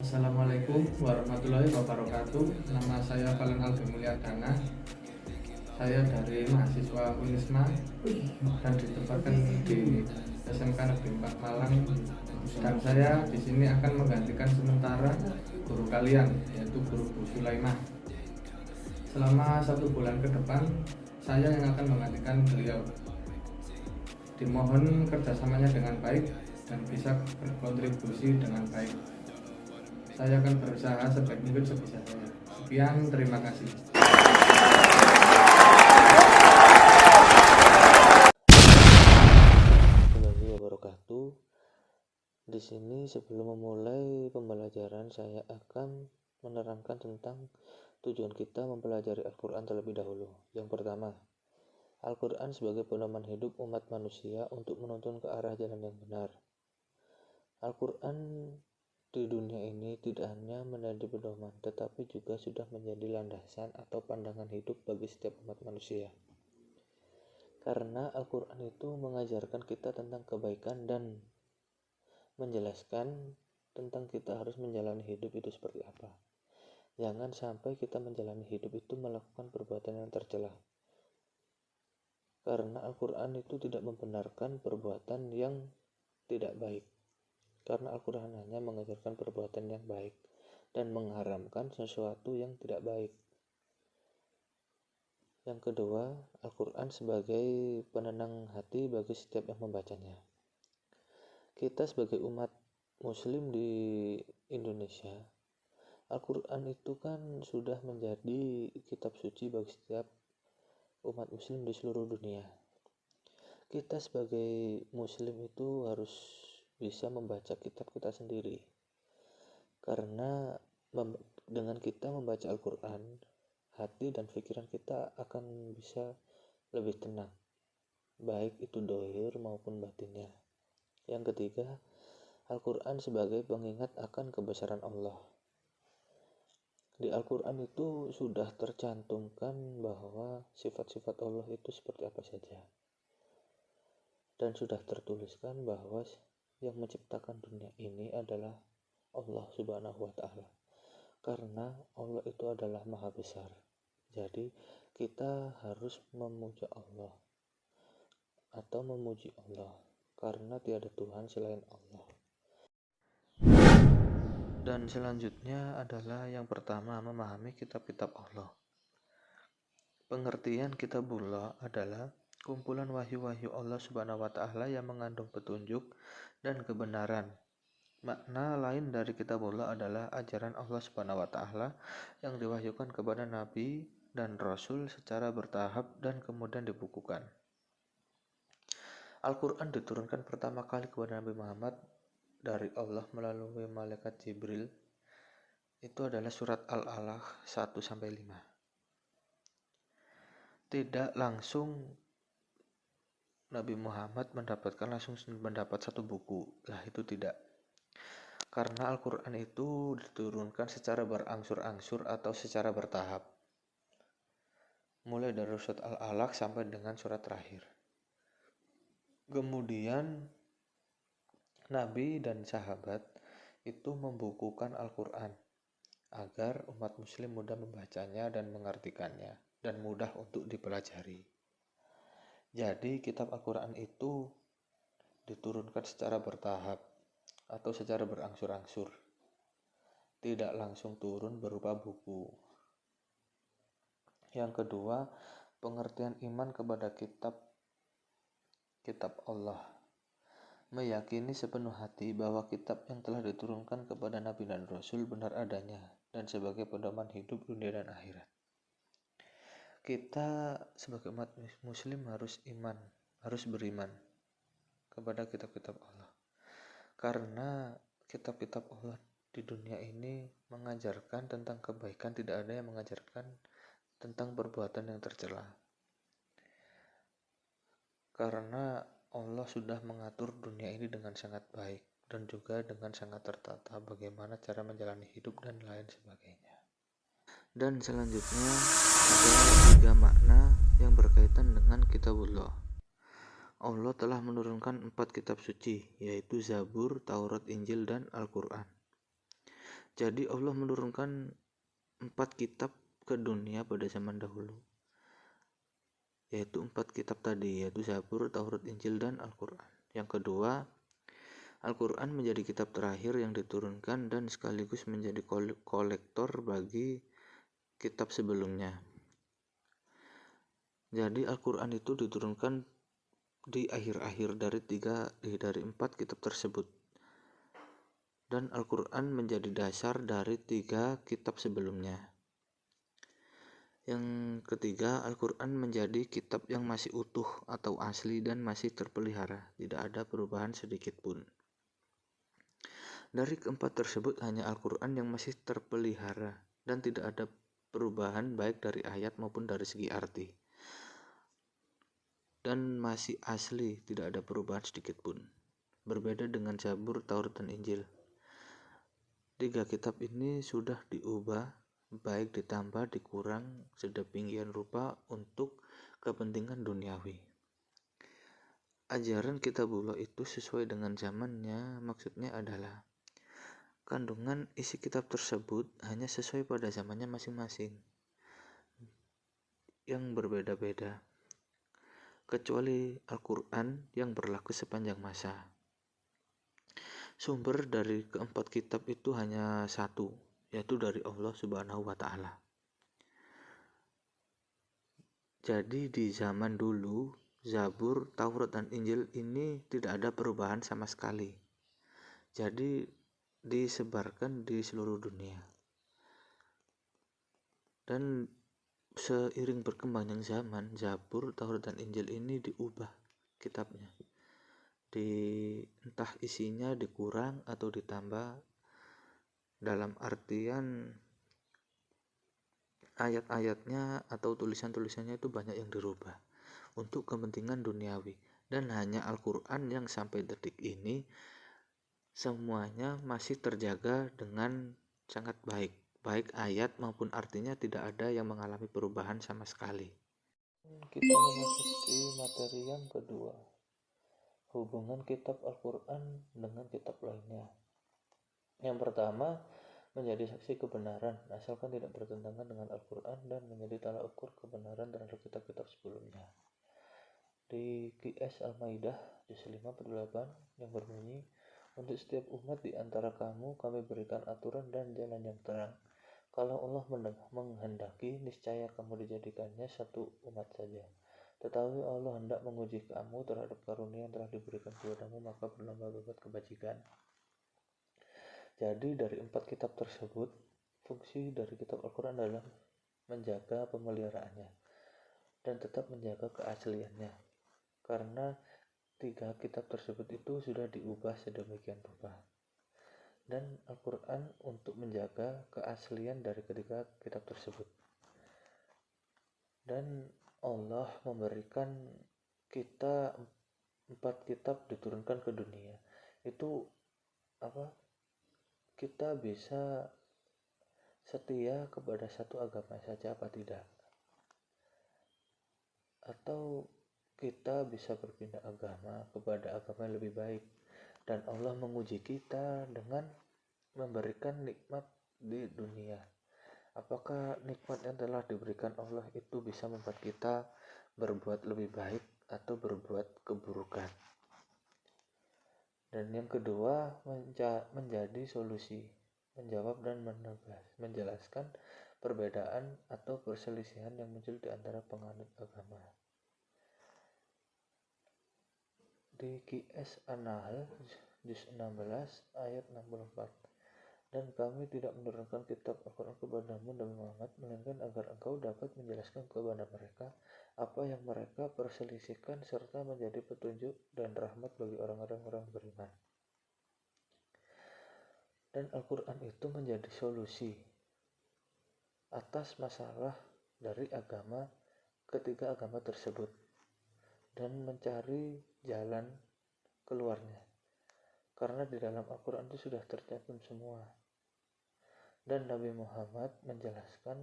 Assalamualaikum warahmatullahi wabarakatuh. Nama saya Valen Aldi Mulyadana. Saya dari mahasiswa Unisma dan ditempatkan di SMK Negeri 4 Malang. Dan saya di sini akan menggantikan sementara guru kalian, yaitu guru Bu Sulaimah. Selama 1 bulan ke depan, saya yang akan menggantikan beliau. Dimohon kerjasamanya dengan baik dan bisa berkontribusi dengan baik. Saya akan berusaha sebaik mungkin sebisa saya. Sekian, terima kasih. Warahmatullahi wabarakatuh. Di sini sebelum memulai pembelajaran saya akan menerangkan tentang tujuan kita mempelajari Al-Quran terlebih dahulu. Yang pertama, Al-Quran sebagai pedoman hidup umat manusia untuk menuntun ke arah jalan yang benar. Al-Quran di dunia ini tidak hanya menjadi pedoman, tetapi juga sudah menjadi landasan atau pandangan hidup bagi setiap umat manusia. Karena Al-Quran itu mengajarkan kita tentang kebaikan dan menjelaskan tentang kita harus menjalani hidup itu seperti apa. Jangan sampai kita menjalani hidup itu melakukan perbuatan yang tercela. Karena Al-Quran itu tidak membenarkan perbuatan yang tidak baik. Karena Al-Quran hanya mengajarkan perbuatan yang baik dan mengharamkan sesuatu yang tidak baik. Yang kedua, Al-Quran sebagai penenang hati bagi setiap yang membacanya. Kita sebagai umat muslim di Indonesia, Al-Quran itu kan sudah menjadi kitab suci bagi setiap umat muslim di seluruh dunia. Kita sebagai muslim itu harus bisa membaca kitab kita sendiri. Karena dengan kita membaca Al-Quran, hati dan pikiran kita akan bisa lebih tenang, baik itu dohir maupun batinnya. Yang ketiga, Al-Quran sebagai pengingat akan kebesaran Allah. Di Al-Quran itu sudah tercantumkan bahwa sifat-sifat Allah itu seperti apa saja. Dan sudah tertuliskan bahwa yang menciptakan dunia ini adalah Allah Subhanahu wa Ta'ala. Karena Allah itu adalah Maha Besar. Jadi kita harus memuja Allah atau memuji Allah karena tiada Tuhan selain Allah. Dan selanjutnya adalah yang pertama, memahami kitab-kitab Allah. Pengertian kitabullah adalah kumpulan wahyu-wahyu Allah Subhanahu wa Ta'ala yang mengandung petunjuk dan kebenaran. Makna lain dari kitabullah adalah ajaran Allah Subhanahu wa Ta'ala yang diwahyukan kepada Nabi dan Rasul secara bertahap dan kemudian dibukukan. Al-Quran diturunkan pertama kali kepada Nabi Muhammad dari Allah melalui malaikat Jibril. Itu adalah surat Al-Alaq 1-5. Tidak langsung Nabi Muhammad langsung mendapat satu buku. Lah itu tidak. Karena Al-Quran itu diturunkan secara berangsur-angsur atau secara bertahap. Mulai dari surat Al-Alaq sampai dengan surat terakhir. Kemudian Nabi dan sahabat itu membukukan Al-Quran agar umat muslim mudah membacanya dan mengartikannya dan mudah untuk dipelajari. Jadi kitab Al-Quran itu diturunkan secara bertahap atau secara berangsur-angsur. Tidak langsung turun berupa buku. Yang kedua, pengertian iman kepada kitab Allah. Meyakini sepenuh hati bahwa kitab yang telah diturunkan kepada Nabi dan Rasul benar adanya dan sebagai pedoman hidup dunia dan akhirat. Kita sebagai umat muslim harus beriman kepada kitab-kitab Allah. Karena kitab-kitab Allah di dunia ini mengajarkan tentang kebaikan, tidak ada yang mengajarkan tentang perbuatan yang tercela. Karena Allah sudah mengatur dunia ini dengan sangat baik dan juga dengan sangat tertata bagaimana cara menjalani hidup dan lain sebagainya. Dan selanjutnya ada 3 makna yang berkaitan dengan kitabullah. Allah telah menurunkan 4 kitab suci, yaitu Zabur, Taurat, Injil, dan Al-Quran. Jadi Allah menurunkan 4 kitab ke dunia pada zaman dahulu, yaitu 4 kitab tadi, yaitu Zabur, Taurat, Injil, dan Al-Quran. Yang kedua, Al-Quran menjadi kitab terakhir yang diturunkan dan sekaligus menjadi kolektor bagi kitab sebelumnya. Jadi Al-Quran itu diturunkan di akhir-akhir dari 4 kitab tersebut. Dan Al-Quran menjadi dasar dari 3 kitab sebelumnya. Yang ketiga, Al-Quran menjadi kitab yang masih utuh atau asli dan masih terpelihara, tidak ada perubahan sedikit pun. Dari keempat tersebut, hanya Al-Quran yang masih terpelihara dan tidak ada perubahan baik dari ayat maupun dari segi arti. Dan masih asli, tidak ada perubahan sedikit pun. Berbeda dengan Zabur, Taurat, dan Injil. 3 kitab ini sudah diubah, baik ditambah, dikurang, sedemikian rupa untuk kepentingan duniawi. Ajaran Kitabullah itu sesuai dengan zamannya, maksudnya adalah kandungan isi kitab tersebut hanya sesuai pada zamannya masing-masing yang berbeda-beda, kecuali Al-Quran yang berlaku sepanjang masa. Sumber dari keempat kitab itu hanya satu, yaitu dari Allah Subhanahu wa Ta'ala. Jadi di zaman dulu, Zabur, Taurat, dan Injil ini tidak ada perubahan sama sekali. Jadi disebarkan di seluruh dunia. Dan seiring berkembangnya zaman, Zabur, Taurat, dan Injil ini diubah kitabnya. Entah isinya dikurang atau ditambah, dalam artian ayat-ayatnya atau tulisan-tulisannya itu banyak yang dirubah untuk kepentingan duniawi. Dan hanya Al-Quran yang sampai detik ini semuanya masih terjaga dengan sangat baik. Baik ayat maupun artinya tidak ada yang mengalami perubahan sama sekali. Kita memasuki materi yang kedua, hubungan kitab Al-Quran dengan kitab lainnya. Yang pertama, menjadi saksi kebenaran asalkan tidak bertentangan dengan Al-Quran dan menjadi tolak ukur kebenaran terhadap kitab-kitab sebelumnya. Di QS Al-Maidah juz 5/8 yang berbunyi, untuk setiap umat di antara kamu kami berikan aturan dan jalan yang terang. Kalau Allah menghendaki, niscaya kamu dijadikannya satu umat saja. Tetapi Allah hendak menguji kamu terhadap karunia yang telah diberikan kepadamu, maka berlomba berbuat kebajikan. Jadi dari 4 kitab tersebut, fungsi dari kitab Al-Quran adalah menjaga pemeliharaannya dan tetap menjaga keasliannya, karena 3 kitab tersebut itu sudah diubah sedemikian rupa. Dan Al-Quran untuk menjaga keaslian dari ketiga kitab tersebut. Dan Allah memberikan kita 4 kitab diturunkan ke dunia. Itu kita bisa setia kepada satu agama saja apa tidak? Atau kita bisa berpindah agama kepada agama yang lebih baik. Dan Allah menguji kita dengan memberikan nikmat di dunia. Apakah nikmat yang telah diberikan Allah itu bisa membuat kita berbuat lebih baik atau berbuat keburukan? Dan yang kedua, menjadi solusi, menjawab dan menjelaskan perbedaan atau perselisihan yang muncul di antara penganut agama. Di QS An-Nahl juz 16 ayat 64, dan kami tidak menurunkan kitab Al-Quran kepadamu Nabi Muhammad melainkan agar engkau dapat menjelaskan kepada mereka apa yang mereka perselisihkan serta menjadi petunjuk dan rahmat bagi orang-orang beriman. Dan Al-Quran itu menjadi solusi atas masalah dari ketiga agama tersebut dan mencari jalan keluarnya, karena di dalam Al-Quran itu sudah tercantum semua. Dan Nabi Muhammad menjelaskan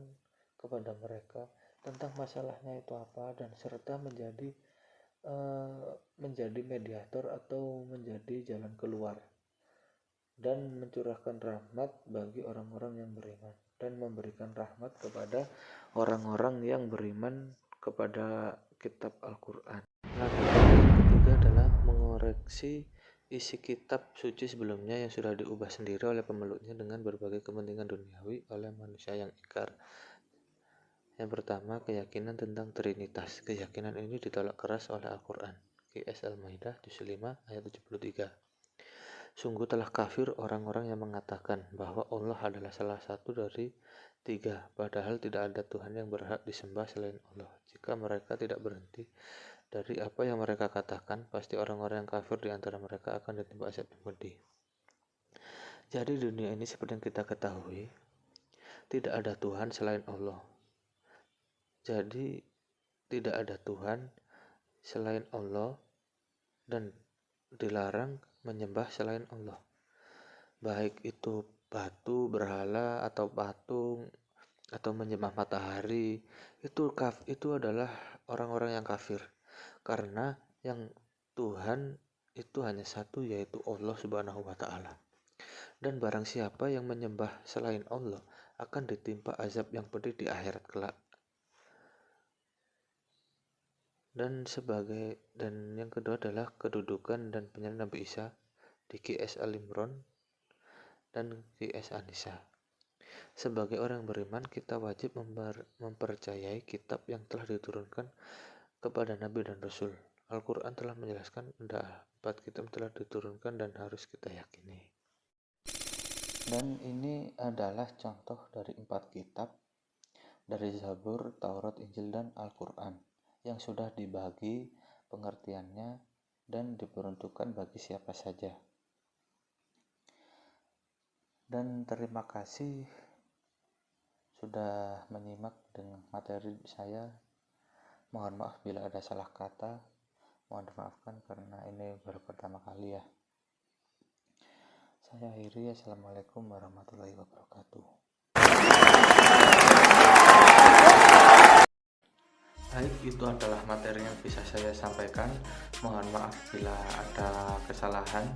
kepada mereka tentang masalahnya itu apa, dan serta menjadi mediator atau menjadi jalan keluar dan mencurahkan rahmat bagi orang-orang yang beriman, dan memberikan rahmat kepada orang-orang yang beriman kepada kitab Al-Quran. Larangan yang ketiga adalah mengoreksi isi kitab suci sebelumnya yang sudah diubah sendiri oleh pemeluknya dengan berbagai kepentingan duniawi oleh manusia yang ingkar. Yang pertama, keyakinan tentang Trinitas. Keyakinan ini ditolak keras oleh Al-Quran. QS Al-Maidah juz 5 ayat 73. Sungguh telah kafir orang-orang yang mengatakan bahwa Allah adalah salah satu dari tiga, padahal tidak ada Tuhan yang berhak disembah selain Allah. Jika mereka tidak berhenti dari apa yang mereka katakan, pasti orang-orang yang kafir di antara mereka akan ditimpa azab yang pedih. Jadi dunia ini seperti yang kita ketahui, tidak ada Tuhan selain Allah. Jadi tidak ada Tuhan selain Allah dan dilarang menyembah selain Allah. Baik itu batu, berhala, atau patung, atau menyembah matahari, itu adalah orang-orang yang kafir. Karena yang Tuhan itu hanya satu, yaitu Allah Subhanahu wa Ta'ala. Dan barang siapa yang menyembah selain Allah akan ditimpa azab yang pedih di akhirat kelak. Dan yang kedua adalah kedudukan dan penyerahan Nabi Isa di QS Al-Imran dan QS An-Nisa. Sebagai orang beriman, kita wajib mempercayai kitab yang telah diturunkan kepada Nabi dan Rasul. Al-Quran telah menjelaskan ada 4 kitab telah diturunkan dan harus kita yakini. Dan ini adalah contoh dari 4 kitab dari Zabur, Taurat, Injil, dan Al-Quran yang sudah dibagi pengertiannya dan diperuntukkan bagi siapa saja. Dan terima kasih sudah menyimak dengan materi saya. Mohon maaf bila ada salah kata, mohon dimaafkan karena ini baru pertama kali ya. Saya akhiri, assalamualaikum warahmatullahi wabarakatuh. Baik, itu adalah materi yang bisa saya sampaikan. Mohon maaf bila ada kesalahan.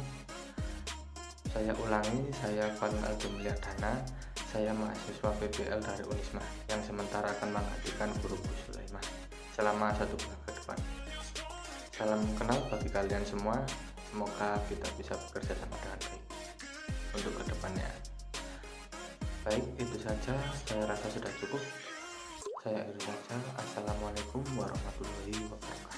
Saya ulangi, saya Falun Ageng Mulyadana, saya mahasiswa PBL dari Unisma yang sementara akan menggantikan Guru Sulaiman selama 1 bulan ke depan. Salam kenal bagi kalian semua, semoga kita bisa bekerja sama dengan baik untuk kedepannya. Baik, itu saja, saya rasa sudah cukup. Saya akhiri saja. Assalamualaikum warahmatullahi wabarakatuh.